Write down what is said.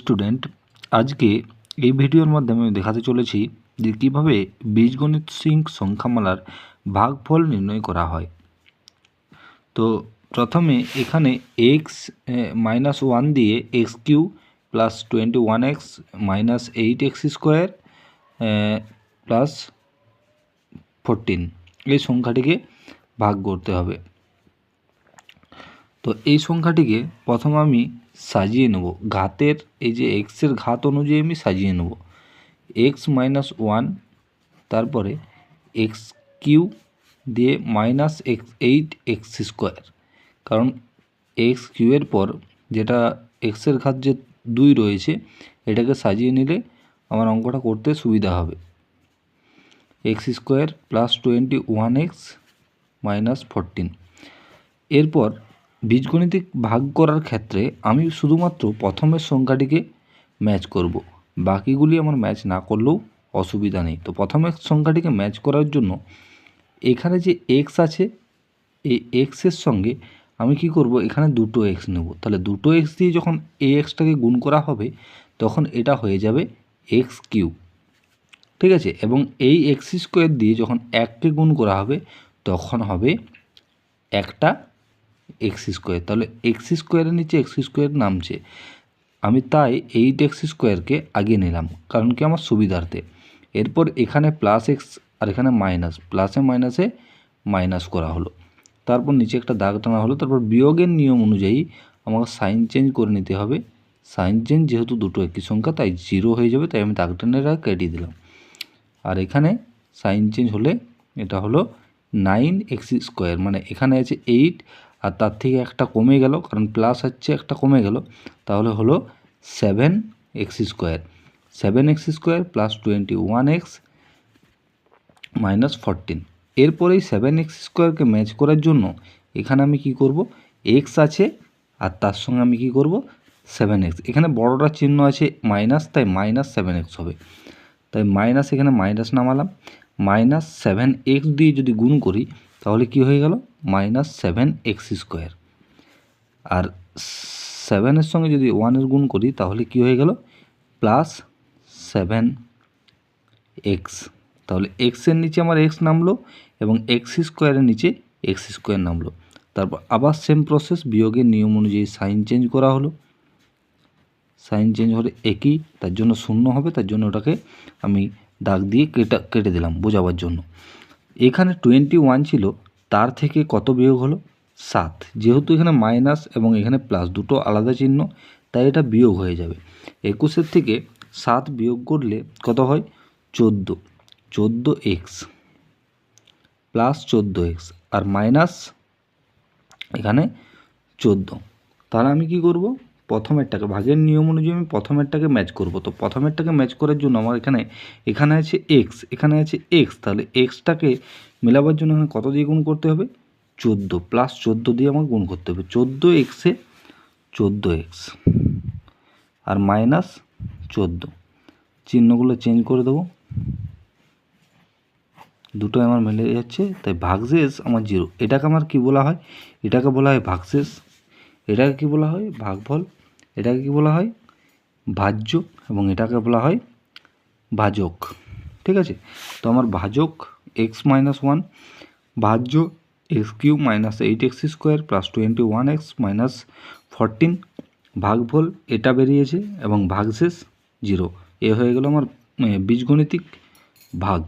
Student, আজকে এই ভিডিওর মাধ্যমে আমি দেখাতে চলেছি যে কীভাবে বীজগণিত সংখ্যামালার ভাগফল নির্ণয় করা হয়। তো প্রথমে এখানে এক্স -1 দিয়ে x cube plus 21x minus 8x square plus 14 এই সংখ্যাটিকে ভাগ করতে হবে। তো এই সংখ্যাটিকে প্রথম আমি সাজিয়ে নেব, ঘাতের এই যে এক্সের ঘাত অনুযায়ী আমি সাজিয়ে নেব। x-1, তারপরে এক্স কিউ দিয়ে মাইনাস 8x স্কোয়ার, কারণ এক্স কিউয়ের পর যেটা এক্সের ঘাত যে 2 রয়েছে এটাকে সাজিয়ে নিলে আমার অঙ্কটা করতে সুবিধা হবে। X square plus 21x minus 14। এরপর বীজগণিতিক ভাগ করার ক্ষেত্রে আমি শুধুমাত্র প্রথমের সংখ্যাটিকে ম্যাচ করব, বাকিগুলি আমার ম্যাচ না করলেও অসুবিধা নেই। তো প্রথমের সংখ্যাটিকে ম্যাচ করার জন্য এখানে যে এক্স আছে এই এক্সের সঙ্গে আমি কি করব, এখানে দুটো এক্স নেব। তাহলে দুটো এক্স দিয়ে যখন এই এক্সটাকে গুণ করা হবে তখন এটা হয়ে যাবে এক্স কিউ, ঠিক আছে। এবং এই এক্স স্কোয়ার দিয়ে যখন এককে গুণ করা হবে তখন হবে একটা এক্স স্কোয়ার। তাহলে এক্স স্কোয়ারের নিচে এক্স স্কোয়ার নামছে, আমি তাই 8x স্কোয়ারকে আগে নিলাম, কারণ কি আমার সুবিধার্থে। এরপর এখানে প্লাস এক্স আর এখানে মাইনাস, প্লাসে মাইনাসে মাইনাস করা হলো, তারপর নিচে একটা দাগ টানা হলো। তারপর বিয়োগের নিয়ম অনুযায়ী আমাকে সাইন চেঞ্জ করে নিতে হবে। সাইন চেঞ্জ যেহেতু দুটো একই সংখ্যা তাই 0 হয়ে যাবে, তাই আমি দাগ টানের আগে কেটে দিলাম। আর এখানে সাইন চেঞ্জ হলে এটা হলো 9x স্কোয়ার, মানে এখানে আছে 8 আর তার থেকে একটা কমে গেল, কারণ প্লাস হচ্ছে একটা কমে গেল, তাহলে হলো 7x square. 7x square plus 21x minus 14। এরপরে এই 7x স্কোয়ারকে ম্যাচ করার জন্য এখানে আমি কি করব, x আছে আর তার সঙ্গে আমি কি করব 7x, এখানে বড়টা চিহ্ন আছে মাইনাস, তাই মাইনাস 7x হবে। তাই মাইনাস এখানে মাইনাস নামালাম, মাইনাস 7x দিয়ে যদি গুণ করি তাহলে কি হয়ে গেল মাইনাস 7x স্কোয়ার। আর 7-এর সঙ্গে যদি 1-এর গুণ করি তাহলে কি হয়ে গেল প্লাস 7x। তাহলে এক্সের নিচে আমার এক্স নামলো এবং এক্স স্কোয়ারের নিচে এক্স স্কোয়ার নামলো। তারপর আবার সেম প্রসেস, বিয়োগের নিয়ম অনুযায়ী সাইন চেঞ্জ করা হলো। সাইন চেঞ্জ হলে একই, তার জন্য 0 হবে, তার জন্য ওটাকে আমি দাগ দিয়ে কেটে দিলাম বোঝাবার জন্য। এখানে 21 ছিল, তার থেকে কত বিয়োগ হলো 7, যেহেতু এখানে মাইনাস এবং এখানে প্লাস দুটো আলাদা চিহ্ন তাই এটা বিয়োগ হয়ে যাবে। 21-এর থেকে 7 বিয়োগ করলে কত হয় 14, 14x প্লাস 14x আর মাইনাস এখানে 14। তাহলে আমি কি করব, প্রথমেরটাকে ভাগের নিয়ম অনুযায়ী আমি প্রথমেরটাকে ম্যাচ করব। তো প্রথমেরটাকে ম্যাচ করার জন্য আমার এখানে আছে এক্স, এখানে আছে এক্স, তাহলে এক্সটাকে মেলাবার জন্য এখানে কত দিয়ে গুণ করতে হবে 14 প্লাস 14 দিয়ে আমাকে গুণ করতে হবে। 14xে 14x আর মাইনাস 14, চিহ্নগুলো চেঞ্জ করে দেবো, দুটো আমার মিলে যাচ্ছে, তাই ভাগশেষ আমার 0। এটাকে আমার কি বলা হয়, এটাকে বলা হয় ভাগশেষ, এটাকে কি বলা হয় ভাগফল, এটাকে কি বলা হয় ভাজ্য, এবং এটাকে বলা হয় ভাজক, ঠিক আছে। তো আমার ভাজক x-1 ভাজ্য X cube minus 8x square plus 21x minus 14, ভাগফল এটা বেরিয়েছে এবং ভাগশেষ 0। এ হয়ে গেল আমার বীজগণিতিক ভাগ।